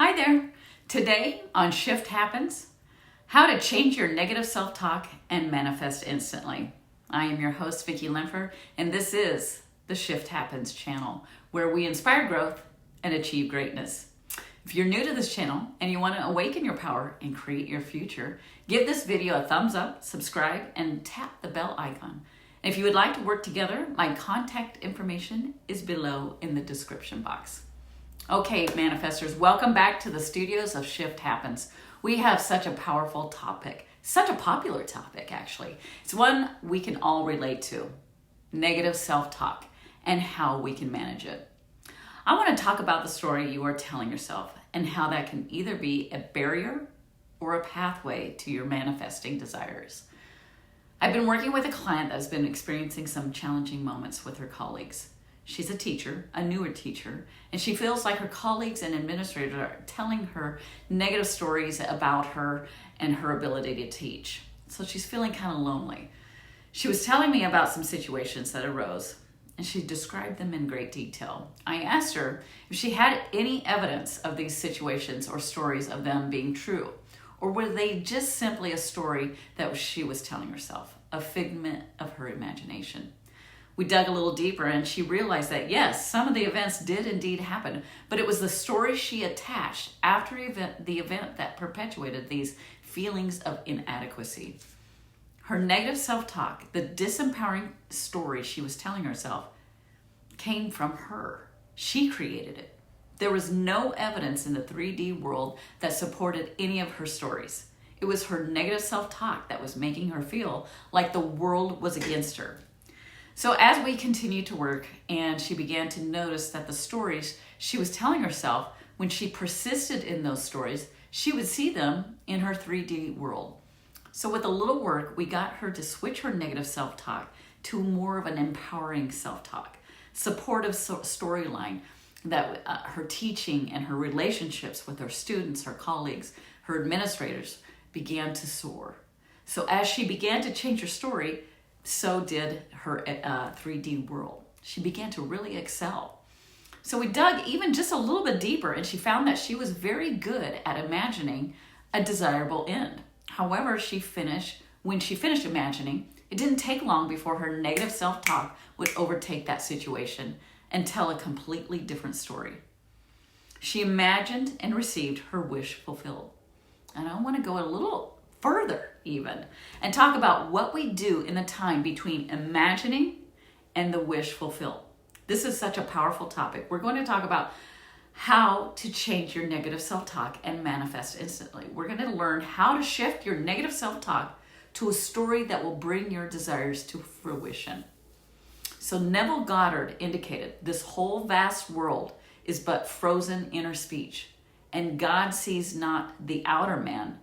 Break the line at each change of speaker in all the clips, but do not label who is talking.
Hi there. Today on Shift Happens, how to change your negative self-talk and manifest instantly. I am your host, Vicki Lenfer, and this is the Shift Happens channel, where we inspire growth and achieve greatness. If you're new to this channel and you want to awaken your power and create your future, give this video a thumbs up, subscribe, and tap the bell icon. And if you would like to work together, my contact information is below in the description box. Okay, manifestors, welcome back to the studios of Shift Happens. We have such a powerful topic, such a popular topic, actually. It's one we can all relate to, negative self-talk and how we can manage it. I want to talk about the story you are telling yourself and how that can either be a barrier or a pathway to your manifesting desires. I've been working with a client that's been experiencing some challenging moments with her colleagues. She's a teacher, a newer teacher, and she feels like her colleagues and administrators are telling her negative stories about her and her ability to teach. So she's feeling kind of lonely. She was telling me about some situations that arose, and she described them in great detail. I asked her if she had any evidence of these situations or stories of them being true, or were they just simply a story that she was telling herself, a figment of her imagination. We dug a little deeper and she realized that yes, some of the events did indeed happen, but it was the story she attached after the event that perpetuated these feelings of inadequacy. Her negative self-talk, the disempowering story she was telling herself, came from her. She created it. There was no evidence in the 3D world that supported any of her stories. It was her negative self-talk that was making her feel like the world was against her. So as we continued to work and she began to notice that the stories she was telling herself, when she persisted in those stories, she would see them in her 3D world. So with a little work, we got her to switch her negative self-talk to more of an empowering self-talk, supportive storyline that her teaching and her relationships with her students, her colleagues, her administrators began to soar. So as she began to change her story, so did her 3D world. She began to really excel. So we dug even just a little bit deeper and she found that she was very good at imagining a desirable end. However, when she finished imagining, it didn't take long before her negative self-talk would overtake that situation and tell a completely different story. She imagined and received her wish fulfilled. And I want to go a little further even and talk about what we do in the time between imagining and the wish fulfilled. This is such a powerful topic. We're going to talk about how to change your negative self-talk and manifest instantly. We're going to learn how to shift your negative self-talk to a story that will bring your desires to fruition. So Neville Goddard indicated this whole vast world is but frozen inner speech, and God sees not the outer man,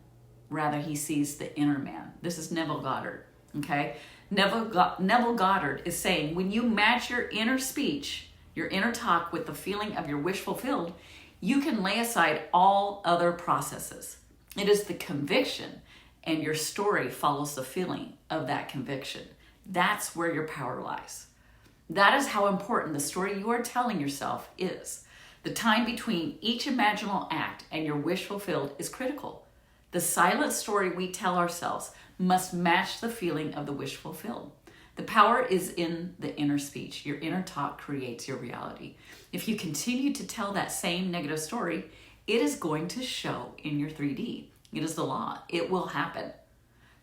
rather, he sees the inner man. This is Neville Goddard, okay? Neville Goddard is saying, when you match your inner speech, your inner talk with the feeling of your wish fulfilled, you can lay aside all other processes. It is the conviction, and your story follows the feeling of that conviction. That's where your power lies. That is how important the story you are telling yourself is. The time between each imaginal act and your wish fulfilled is critical. The silent story we tell ourselves must match the feeling of the wish fulfilled. The power is in the inner speech. Your inner talk creates your reality. If you continue to tell that same negative story, it is going to show in your 3D. It is the law. It will happen.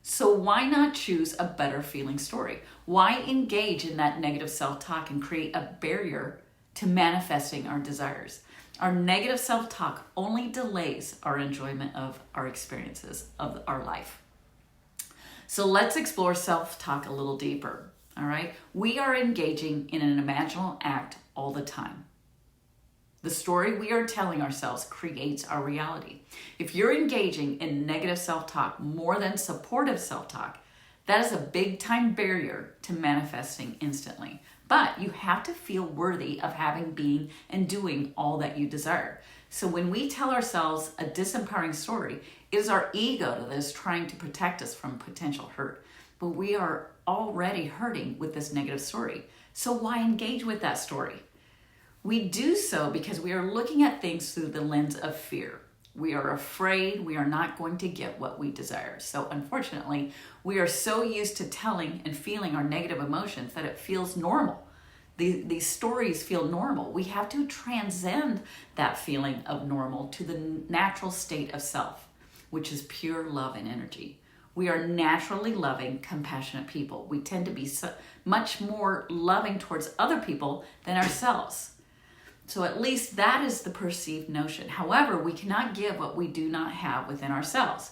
So why not choose a better feeling story? Why engage in that negative self-talk and create a barrier to manifesting our desires? Our negative self-talk only delays our enjoyment of our experiences of our life. So let's explore self-talk a little deeper, all right? We are engaging in an imaginal act all the time. The story we are telling ourselves creates our reality. If you're engaging in negative self-talk more than supportive self-talk, that is a big-time barrier to manifesting instantly. But you have to feel worthy of having, being, and doing all that you desire. So when we tell ourselves a disempowering story, it is our ego that is trying to protect us from potential hurt. But we are already hurting with this negative story. So why engage with that story? We do so because we are looking at things through the lens of fear. We are afraid we are not going to get what we desire. So unfortunately, we are so used to telling and feeling our negative emotions that it feels normal. These stories feel normal. We have to transcend that feeling of normal to the natural state of self, which is pure love and energy. We are naturally loving, compassionate people. We tend to be much more loving towards other people than ourselves. So at least that is the perceived notion. However, we cannot give what we do not have within ourselves.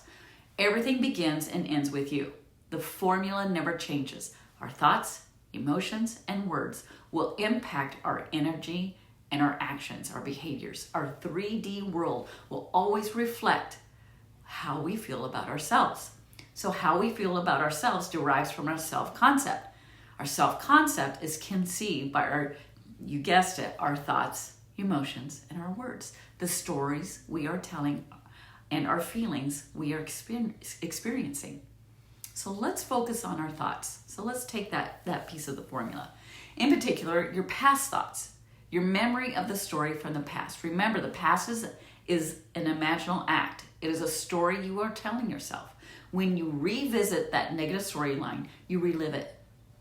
Everything begins and ends with you. The formula never changes. Our thoughts, emotions, and words will impact our energy and our actions, our behaviors. Our 3D world will always reflect how we feel about ourselves. So how we feel about ourselves derives from our self-concept. Our self-concept is conceived by our, you guessed it, our thoughts, emotions, and our words. The stories we are telling and our feelings we are experiencing. So let's focus on our thoughts. So let's take that piece of the formula. In particular, your past thoughts, your memory of the story from the past. Remember, the past is an imaginal act. It is a story you are telling yourself. When you revisit that negative storyline, you relive it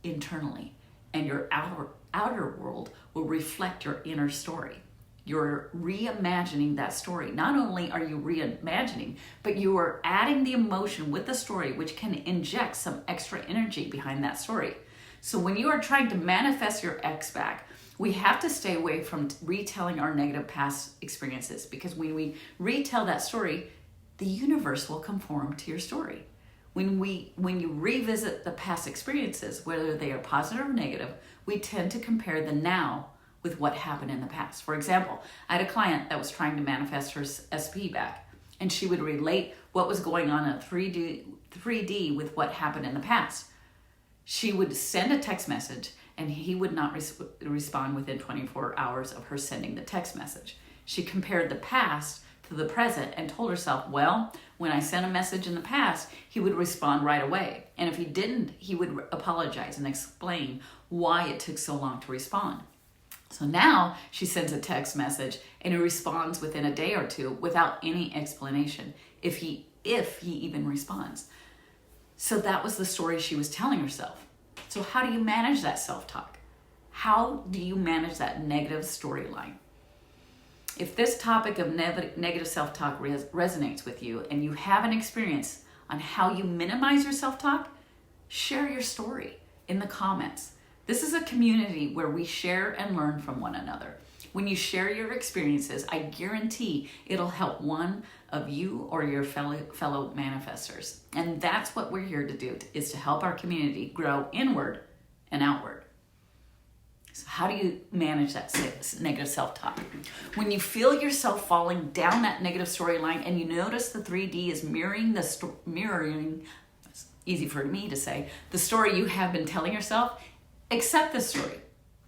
internally, and your outer world will reflect your inner story. You're reimagining that story. Not only are you reimagining, but you are adding the emotion with the story, which can inject some extra energy behind that story. So when you are trying to manifest your ex back, we have to stay away from retelling our negative past experiences, because when we retell that story, the universe will conform to your story. When you revisit the past experiences, whether they are positive or negative, we tend to compare the now with what happened in the past. For example, I had a client that was trying to manifest her SP back, and she would relate what was going on in 3D with what happened in the past. She would send a text message, and he would not respond within 24 hours of her sending the text message. She compared the past to the present and told herself, well, when I sent a message in the past, he would respond right away. And if he didn't, he would apologize and explain why it took so long to respond. So now she sends a text message and he responds within a day or two without any explanation, if he even responds. So that was the story she was telling herself. So how do you manage that self-talk? How do you manage that negative storyline? If this topic of negative self-talk resonates with you and you have an experience on how you minimize your self-talk, share your story in the comments. This is a community where we share and learn from one another. When you share your experiences, I guarantee it'll help one of you or your fellow manifestors. And that's what we're here to do, is to help our community grow inward and outward. So how do you manage that negative self-talk? When you feel yourself falling down that negative storyline and you notice the 3D is mirroring, it's easy for me to say, the story you have been telling yourself, accept the story.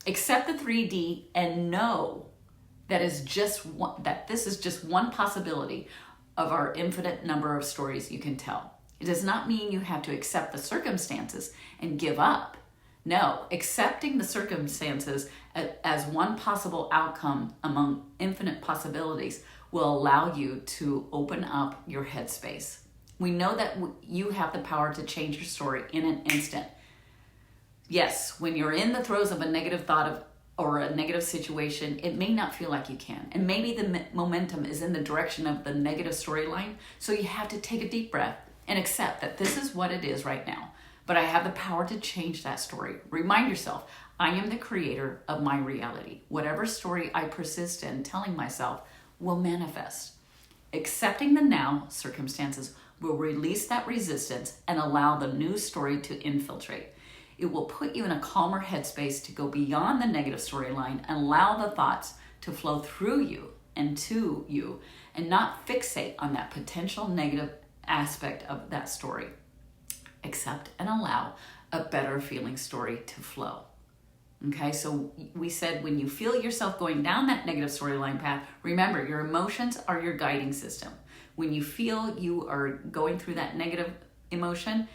Accept the 3D and know that this is just one possibility of our infinite number of stories you can tell. It does not mean you have to accept the circumstances and give up. No, accepting the circumstances as one possible outcome among infinite possibilities will allow you to open up your headspace. We know that you have the power to change your story in an instant. Yes, when you're in the throes of a negative thought or a negative situation, it may not feel like you can. And maybe the momentum is in the direction of the negative storyline. So you have to take a deep breath and accept that this is what it is right now. But I have the power to change that story. Remind yourself, I am the creator of my reality. Whatever story I persist in telling myself will manifest. Accepting the now circumstances will release that resistance and allow the new story to infiltrate. It will put you in a calmer headspace to go beyond the negative storyline and allow the thoughts to flow through you and to you, and not fixate on that potential negative aspect of that story. Accept and allow a better feeling story to flow. Okay, so we said when you feel yourself going down that negative storyline path, remember your emotions are your guiding system. When you feel you are going through that negative emotion,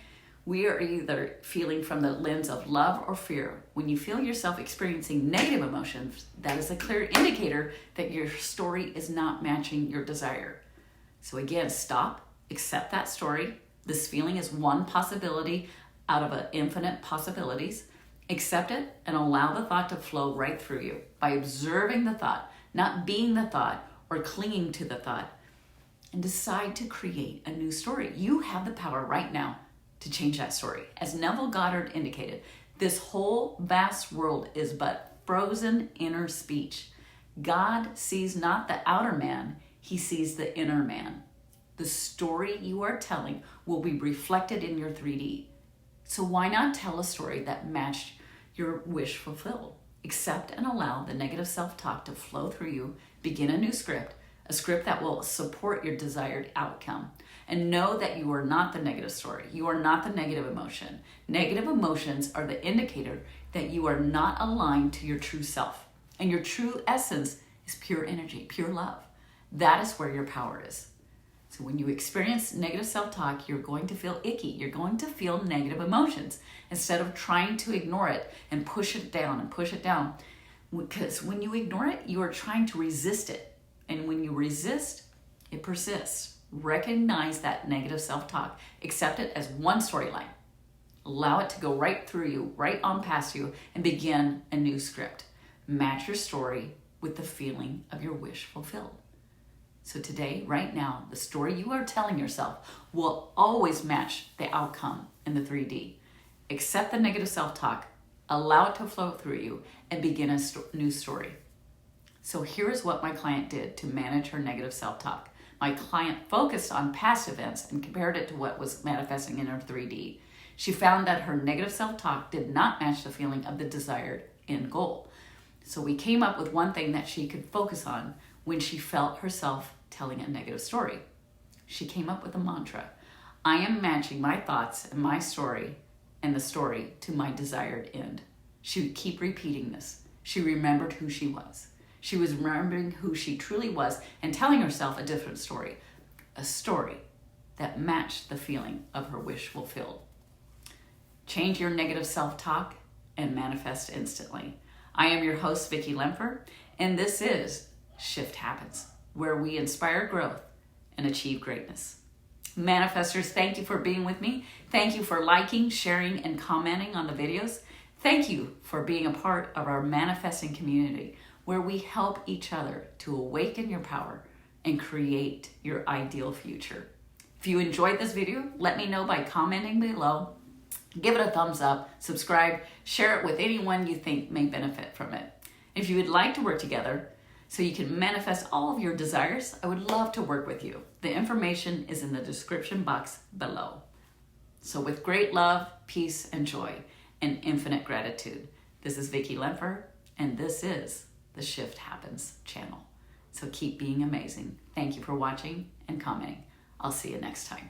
We are either feeling from the lens of love or fear. When you feel yourself experiencing negative emotions, that is a clear indicator that your story is not matching your desire. So again, stop, accept that story. This feeling is one possibility out of an infinite possibilities. Accept it and allow the thought to flow right through you by observing the thought, not being the thought or clinging to the thought, and decide to create a new story. You have the power right now to change that story. As Neville Goddard indicated, this whole vast world is but frozen inner speech. God sees not the outer man, he sees the inner man. The story you are telling will be reflected in your 3D. So why not tell a story that matched your wish fulfilled? Accept and allow the negative self-talk to flow through you. Begin a new script, a script that will support your desired outcome. And know that you are not the negative story. You are not the negative emotion. Negative emotions are the indicator that you are not aligned to your true self. And your true essence is pure energy, pure love. That is where your power is. So when you experience negative self-talk, you're going to feel icky. You're going to feel negative emotions instead of trying to ignore it and push it down and push it down. Because when you ignore it, you are trying to resist it. And when you resist, it persists. Recognize that negative self-talk. Accept it as one storyline. Allow it to go right through you, right on past you, and begin a new script. Match your story with the feeling of your wish fulfilled. So today, right now, the story you are telling yourself will always match the outcome in the 3D. Accept the negative self-talk, allow it to flow through you, and begin a new story. So here is what my client did to manage her negative self-talk. My client focused on past events and compared it to what was manifesting in her 3D. She found that her negative self-talk did not match the feeling of the desired end goal. So we came up with one thing that she could focus on when she felt herself telling a negative story. She came up with a mantra. I am matching my thoughts and my story and the story to my desired end. She would keep repeating this. She remembered who she was. She was remembering who she truly was and telling herself a different story, a story that matched the feeling of her wish fulfilled. Change your negative self-talk and manifest instantly. I am your host, Vicki Lemfer, and this is Shift Happens, where we inspire growth and achieve greatness. Manifestors, thank you for being with me. Thank you for liking, sharing, and commenting on the videos. Thank you for being a part of our manifesting community, where we help each other to awaken your power and create your ideal future. If you enjoyed this video, let me know by commenting below. Give it a thumbs up, subscribe, share it with anyone you think may benefit from it. If you would like to work together so you can manifest all of your desires, I would love to work with you. The information is in the description box below. So with great love, peace, and joy, and infinite gratitude, this is Vicki Lemfer, and this is the Shift Happens channel. So keep being amazing. Thank you for watching and commenting. I'll see you next time.